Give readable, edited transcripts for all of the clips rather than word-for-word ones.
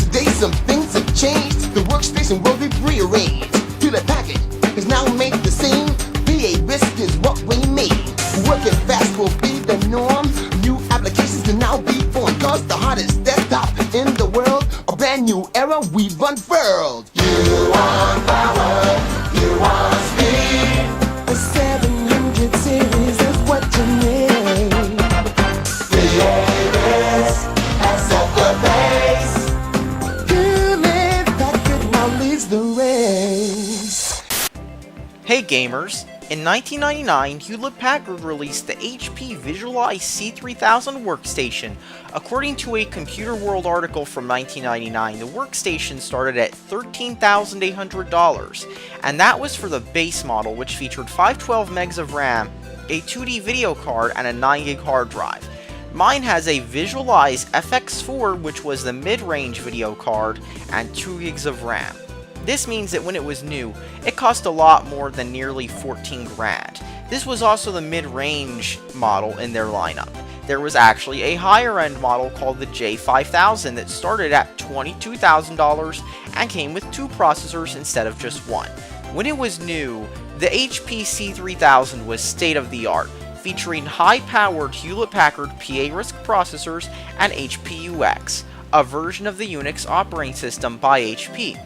Today some things have changed. The workstation will be rearranged. Hewlett Packard has now made the same. VA risk is what we mean. Working fast will be the norm. New applications can now be formed. Cause the hottest desktop in the world. A brand new era we've unfurled. You want power, you want speed. A 700 series is what you need. Davis has set the pace. Hewlett Packard now leads the race. Hey gamers! In 1999, Hewlett Packard released the HP Visualize C3000 workstation. According to a Computer World article from 1999, the workstation started at $13,800, and that was for the base model, which featured 512 megs of RAM, a 2D video card, and a 9GB hard drive. Mine has a Visualize FX4, which was the mid-range video card, and 2GB of RAM. This means that when it was new, it cost a lot more than nearly 14 grand. This was also the mid-range model in their lineup. There was actually a higher-end model called the J5000 that started at $22,000 and came with 2 processors instead of just 1. When it was new, the HP C3000 was state-of-the-art, featuring high-powered Hewlett Packard PA-RISC processors and HP-UX, a version of the Unix operating system by HP.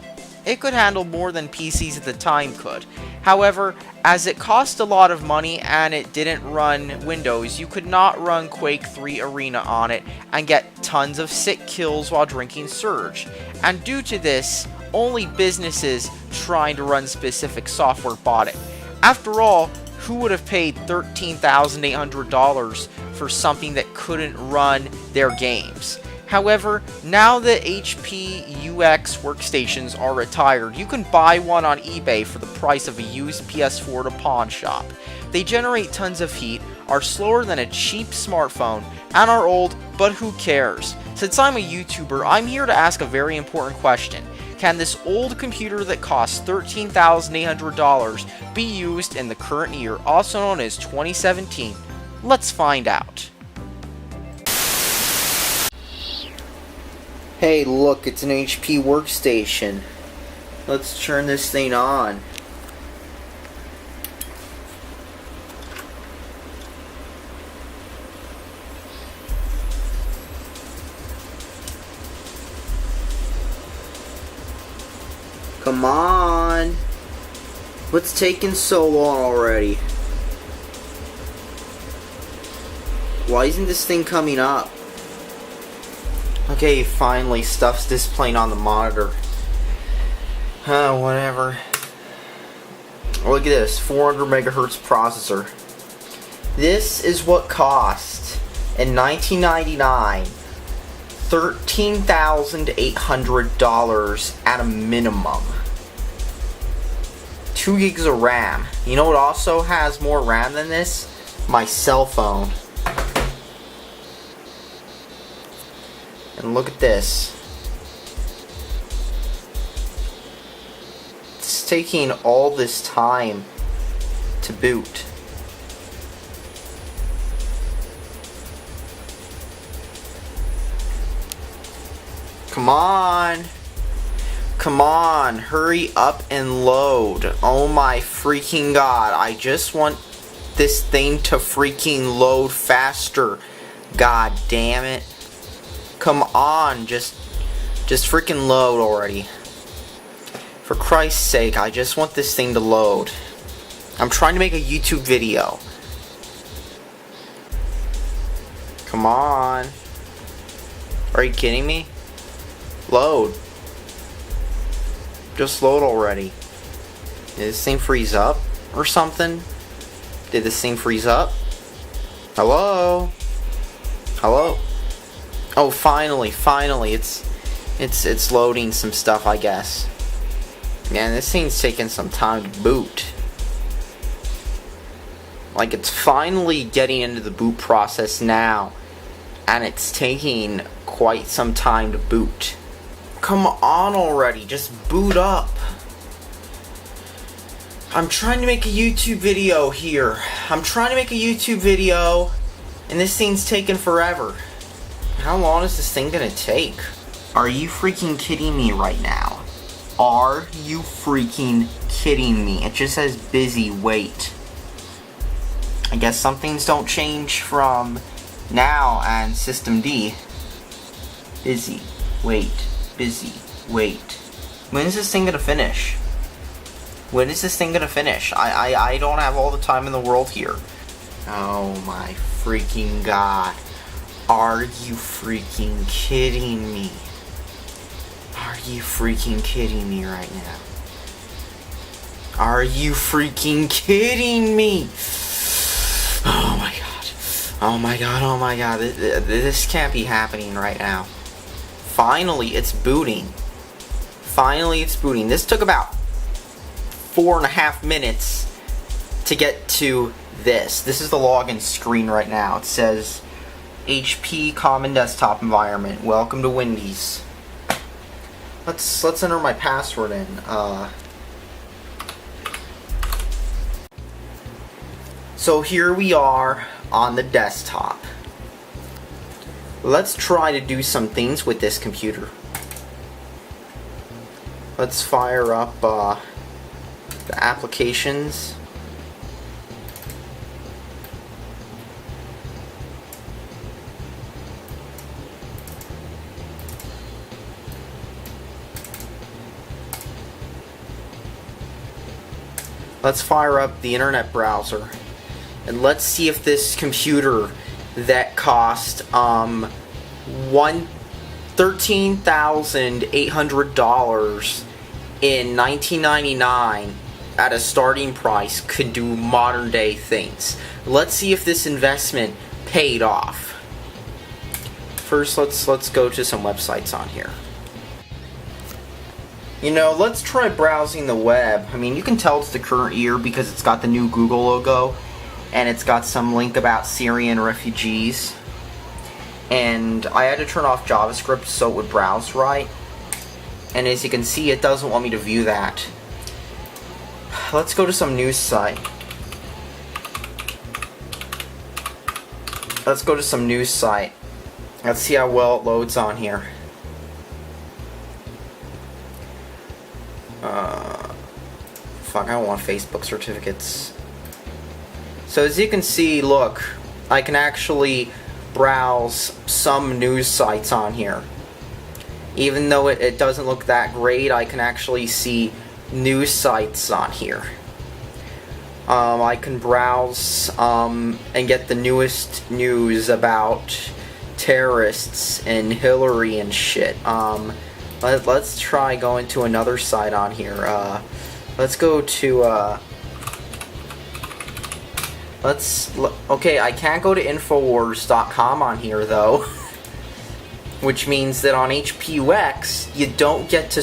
It could handle more than PCs at the time could. However, as it cost a lot of money and it didn't run Windows, you could not run Quake 3 Arena on it and get tons of sick kills while drinking Surge. And due to this, only businesses trying to run specific software bought it. After all, who would have paid $13,800 for something that couldn't run their games? However, now that HP UX workstations are retired, you can buy one on eBay for the price of a used PS4 at a pawn shop. They generate tons of heat, are slower than a cheap smartphone, and are old, but who cares? Since I'm a YouTuber, I'm here to ask a very important question. Can this old computer that costs $13,800 be used in the current year, also known as 2017? Let's find out. Hey, look, it's an HP workstation. Let's turn this thing on. Come on. What's taking so long already? Why isn't this thing coming up? Okay, finally, stuff's displaying on the monitor. Whatever. Look at this, 400 megahertz processor. This is what cost in 1999 $13,800 at a minimum. 2 gigs of RAM. You know what also has more RAM than this? My cell phone. And look at this. It's taking all this time to boot. Come on. Come on. Hurry up and load. Oh my freaking god. I just want this thing to freaking load faster. God damn it. Come on, just freaking load already. For Christ's sake, I just want this thing to load. I'm trying to make a YouTube video. Come on. Are you kidding me? Load. Just load already. Did this thing freeze up or something? Did this thing freeze up? Hello? Hello? Oh, finally, it's loading some stuff, I guess. Man, this thing's taking some time to boot. Like, it's finally getting into the boot process now, and it's taking quite some time to boot. Come on already, just boot up. I'm trying to make a YouTube video here. I'm trying to make a YouTube video, and this thing's taking forever. How long is this thing gonna take? Are you freaking kidding me right now? Are you freaking kidding me? It just says busy, wait. I guess some things don't change from now and System D. Busy, wait, busy, wait. When is this thing gonna finish? When is this thing gonna finish? I don't have all the time in the world here. Oh my freaking god. Are you freaking kidding me? Are you freaking kidding me right now? Are you freaking kidding me? Oh my god. Oh my god, oh my god. This can't be happening right now. Finally, it's booting. Finally, it's booting. This took about 4.5 minutes to get to this. This is the login screen right now. It says HP Common Desktop Environment. Welcome to Windows. Let's enter my password in. So here we are on the desktop. Let's try to do some things with this computer. Let's fire up the applications. Let's fire up the internet browser. And let's see if this computer that cost $13,800 in 1999 at a starting price could do modern day things. Let's see if this investment paid off. First, let's go to some websites on here. You know, let's try browsing the web. I mean, you can tell it's the current year because it's got the new Google logo. And it's got some link about Syrian refugees. And I had to turn off JavaScript so it would browse right. And as you can see, it doesn't want me to view that. Let's go to some news site. Let's go to some news site. Let's see how well it loads on here. Fuck, I don't want Facebook certificates. So as you can see, look, I can actually browse some news sites on here. Even though it doesn't look that great, I can actually see news sites on here. I can browse and get the newest news about terrorists and Hillary and shit. Let's try going to another site on here. Let's go to okay, I can't go to Infowars.com on here though, which means that on HPUX you don't get to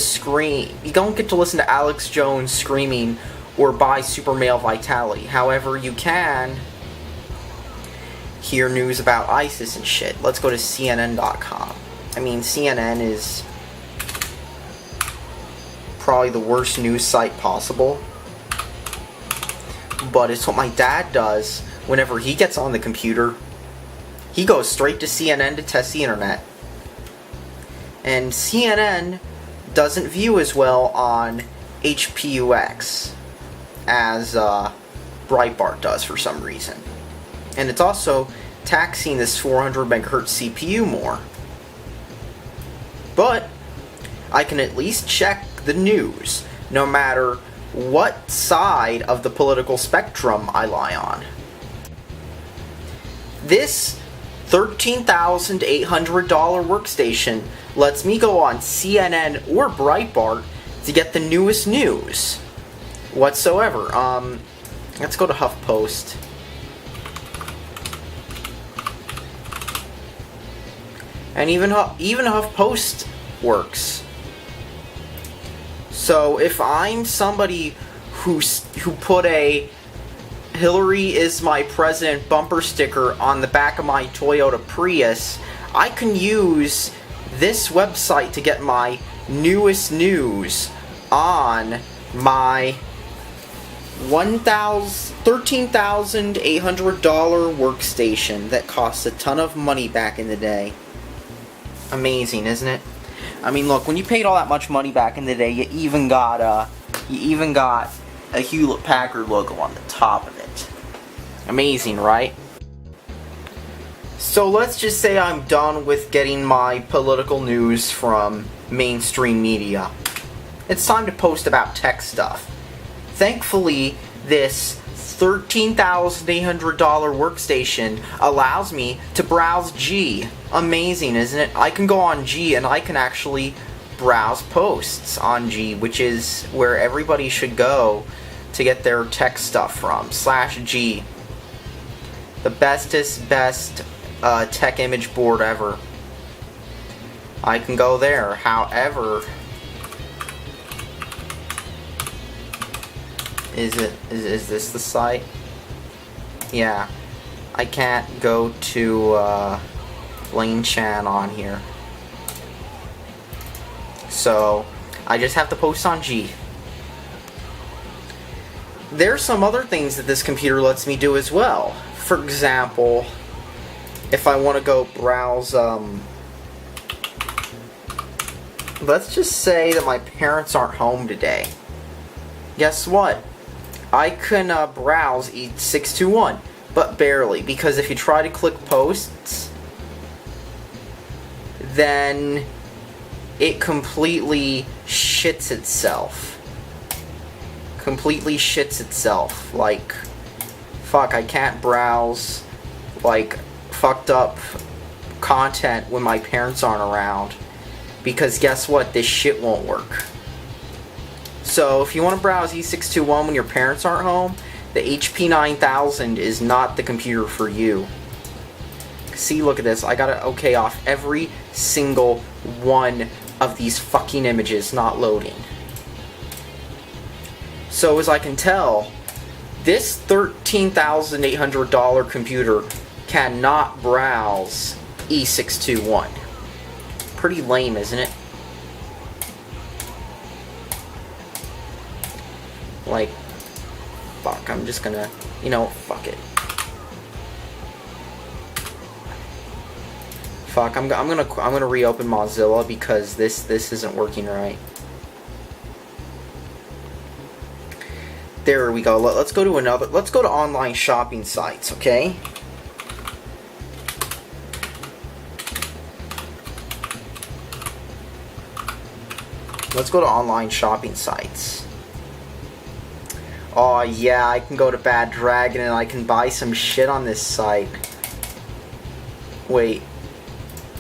you don't get to listen to Alex Jones screaming or buy Super Male Vitality. However, you can hear news about ISIS and shit. Let's go to CNN.com. I mean, CNN is probably the worst news site possible. But it's what my dad does whenever he gets on the computer. He goes straight to CNN to test the internet. And CNN doesn't view as well on HPUX as Breitbart does for some reason. And it's also taxing this 400 megahertz CPU more. But I can at least check the news, no matter what side of the political spectrum I lie on. This $13,800 workstation lets me go on CNN or Breitbart to get the newest news whatsoever. Let's go to HuffPost. And even HuffPost works. So if I'm somebody who put a "Hillary is my president" bumper sticker on the back of my Toyota Prius, I can use this website to get my newest news on my $13,800 workstation that cost a ton of money back in the day. Amazing, isn't it? I mean, look, when you paid all that much money back in the day, you even got a Hewlett Packard logo on the top of it. Amazing, right? So let's just say I'm done with getting my political news from mainstream media. It's time to post about tech stuff. Thankfully, this $13,800 workstation allows me to browse G. Amazing, isn't it? I can go on G and I can actually browse posts on G, which is where everybody should go to get their tech stuff from. /G. The best tech image board ever. I can go there. However, is this the site? Yeah. I can't go to Lane Chan on here. So I just have to post on G. There's some other things that this computer lets me do as well. For example, if I want to go browse, let's just say that my parents aren't home today. Guess what? I can browse E621, but barely, because if you try to click posts, then it completely shits itself. Completely shits itself. Like, fuck, I can't browse, like, fucked up content when my parents aren't around, because guess what? This shit won't work. So if you want to browse E621 when your parents aren't home, the HP 9000 is not the computer for you. See, look at this. I gotta okay off every single one of these fucking images not loading. So as I can tell, this $13,800 computer cannot browse E621. Pretty lame, isn't it? Like, fuck, I'm just gonna, you know, fuck it. Fuck, I'm gonna reopen Mozilla because this isn't working right. There we go. Let's go to online shopping sites, okay? Let's go to online shopping sites. Oh yeah, I can go to Bad Dragon and I can buy some shit on this site. Wait.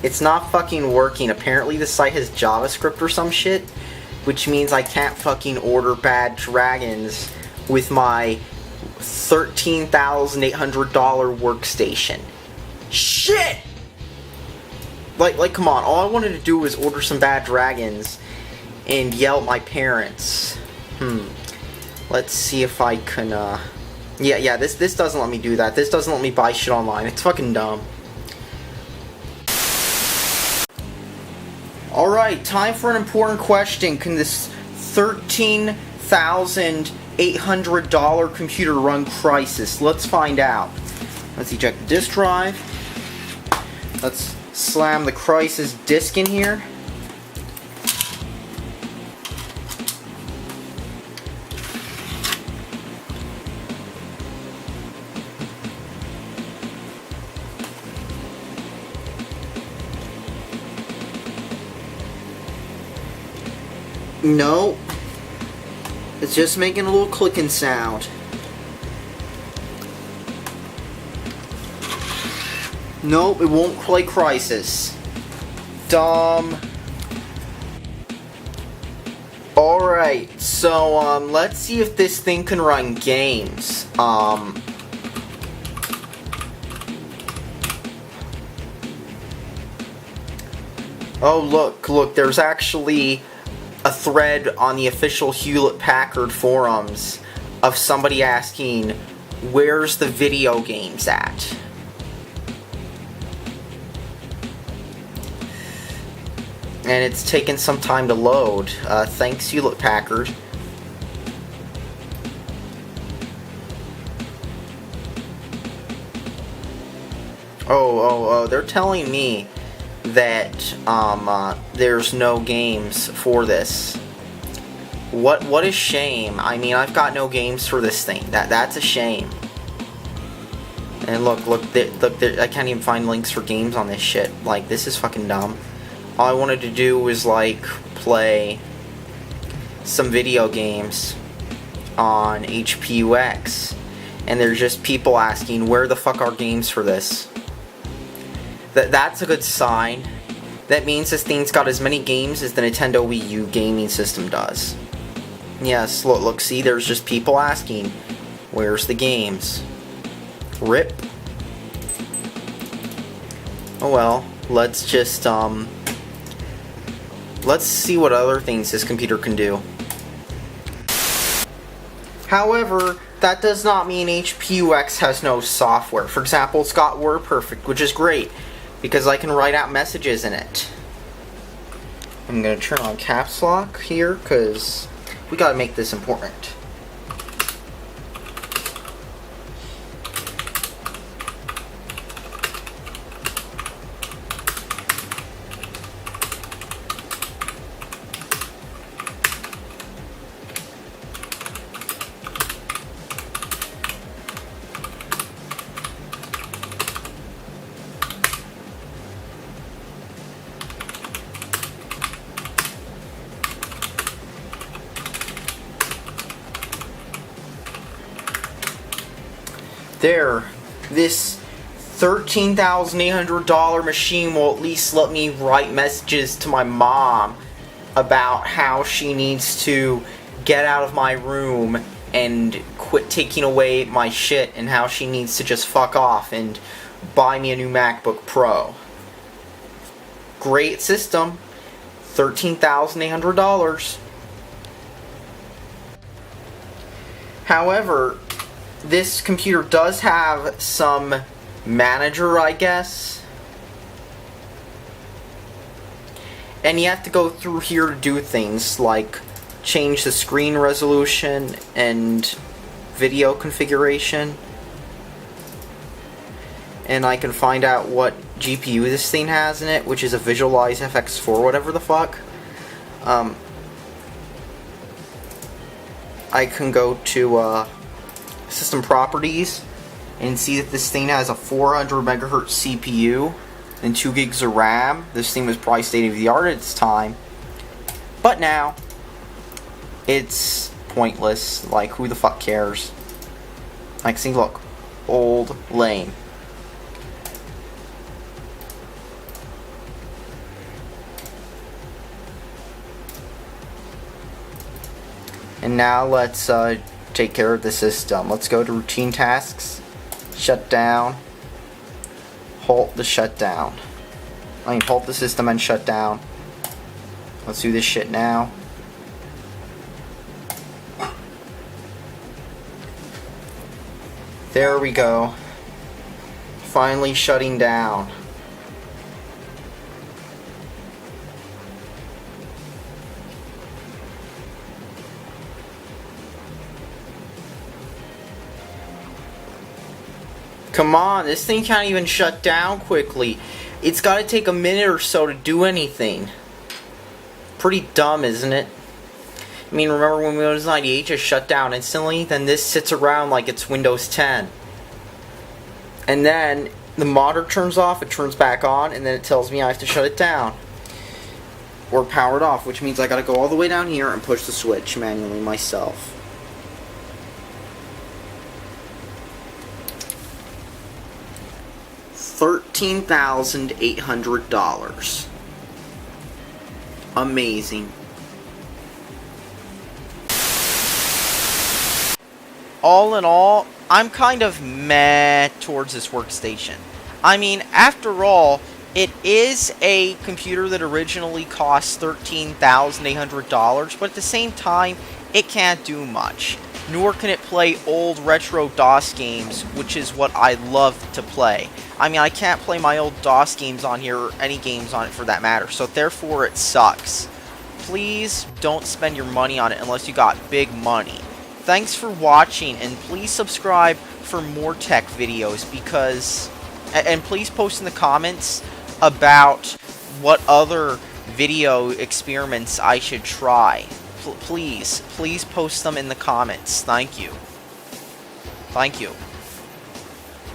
It's not fucking working. Apparently this site has JavaScript or some shit, which means I can't fucking order Bad Dragons with my $13,800 workstation. Shit! Like, come on. All I wanted to do was order some Bad Dragons and yell at my parents. Let's see if I can, Yeah, this doesn't let me do that. This doesn't let me buy shit online. It's fucking dumb. Alright, time for an important question. Can this $13,800 computer run Crysis? Let's find out. Let's eject the disk drive. Let's slam the Crysis disk in here. No, it's just making a little clicking sound. Nope, it won't play Crysis. Dumb. Alright, so, let's see if this thing can run games. Oh, look, there's actually a thread on the official Hewlett Packard forums of somebody asking, where's the video games at? And it's taken some time to load. Thanks, Hewlett Packard. Oh, they're telling me that there's no games for this. What a shame. I mean, I've got no games for this thing. That's a shame. And look, I can't even find links for games on this shit. Like, this is fucking dumb. All I wanted to do was, like, play some video games on HPUX. And there's just people asking, where the fuck are games for this? That's a good sign. That means this thing's got as many games as the Nintendo Wii U gaming system does. Yes, look, see, there's just people asking, where's the games? RIP. Oh well, let's just, let's see what other things this computer can do. However, that does not mean HPUX has no software. For example, it's got WordPerfect, which is great, because I can write out messages in it. I'm gonna turn on caps lock here, because we gotta make this important. There, this $13,800 machine will at least let me write messages to my mom about how she needs to get out of my room and quit taking away my shit, and how she needs to just fuck off and buy me a new MacBook Pro. Great system. $13,800. However, this computer does have some manager, I guess. And you have to go through here to do things like change the screen resolution and video configuration. And I can find out what GPU this thing has in it, which is a Visualize FX4, whatever the fuck. I can go to System Properties and see that this thing has a 400 megahertz CPU and 2 gigs of RAM. This thing was probably state of the art at its time, but now it's pointless. Like, who the fuck cares? Like, see, look, old, lame. And now let's take care of the system. Let's go to routine tasks, shut down, halt the shutdown. I mean, halt the system and shut down. Let's do this shit now. There we go. Finally shutting down. Come on, this thing can't even shut down quickly. It's got to take a minute or so to do anything. Pretty dumb, isn't it? I mean, remember when Windows 98 just shut down instantly? Then this sits around like it's Windows 10. And then the monitor turns off, it turns back on, and then it tells me I have to shut it down. Or power it off, which means I gotta go all the way down here and push the switch manually myself. $13,800. Amazing. All in all, I'm kind of meh towards this workstation. I mean, after all, it is a computer that originally cost $13,800, but at the same time, it can't do much. Nor can it play old retro DOS games, which is what I love to play. I mean, I can't play my old DOS games on here, or any games on it for that matter, so therefore it sucks. Please don't spend your money on it unless you got big money. Thanks for watching, and please subscribe for more tech videos, because... And please post in the comments about what other video experiments I should try. Please post them in the comments. Thank you. Thank you.